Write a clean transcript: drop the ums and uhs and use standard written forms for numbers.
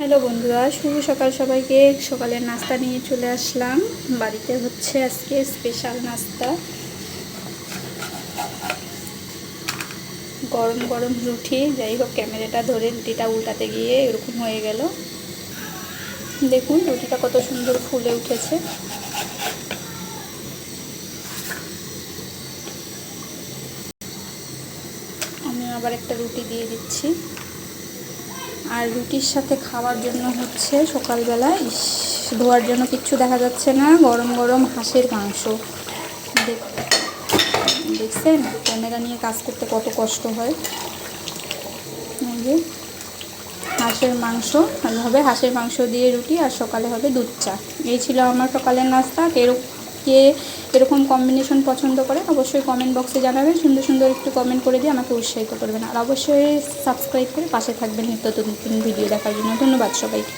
Hello বন্ধুরা, শুভ সকাল সবাইকে। সকালের নাস্তা নিয়ে চলে আসলাম। বাড়িতে হচ্ছে আজকে স্পেশাল নাস্তা, গরম গরম রুটি। যাই হোক, ক্যামেরাটা ধরে রুটিটা উল্টাতে গিয়ে এরকম হয়ে গেল। দেখুন রুটিটা কত সুন্দর ফুলে উঠেছে। আমি আবার একটা রুটি দিয়ে দিচ্ছি। আর রুটির সাথে খাওয়ার জন্য হচ্ছে সকালবেলা ধোয়ার জন্য কিচ্ছু দেখা যাচ্ছে না, গরম গরম হাঁসের মাংস। দেখছেন ক্যামেরা নিয়ে কাজ করতে কত কষ্ট হয়। হাঁসের মাংস হবে, হাঁসের মাংস দিয়ে রুটি, আর সকালে হবে দুধ চা। এই ছিল আমার সকালের নাস্তা। কে এরকম কম্বিনেশন পছন্দ করে অবশ্যই কমেন্ট বক্সে জানাবেন। সুন্দর সুন্দর একটু কমেন্ট করে দিয়ে আমাকে উৎসাহিত করবেন। আর অবশ্যই সাবস্ক্রাইব করে পাশে থাকবেন নিত্য নতুন ভিডিও দেখার জন্য। ধন্যবাদ সবাইকে।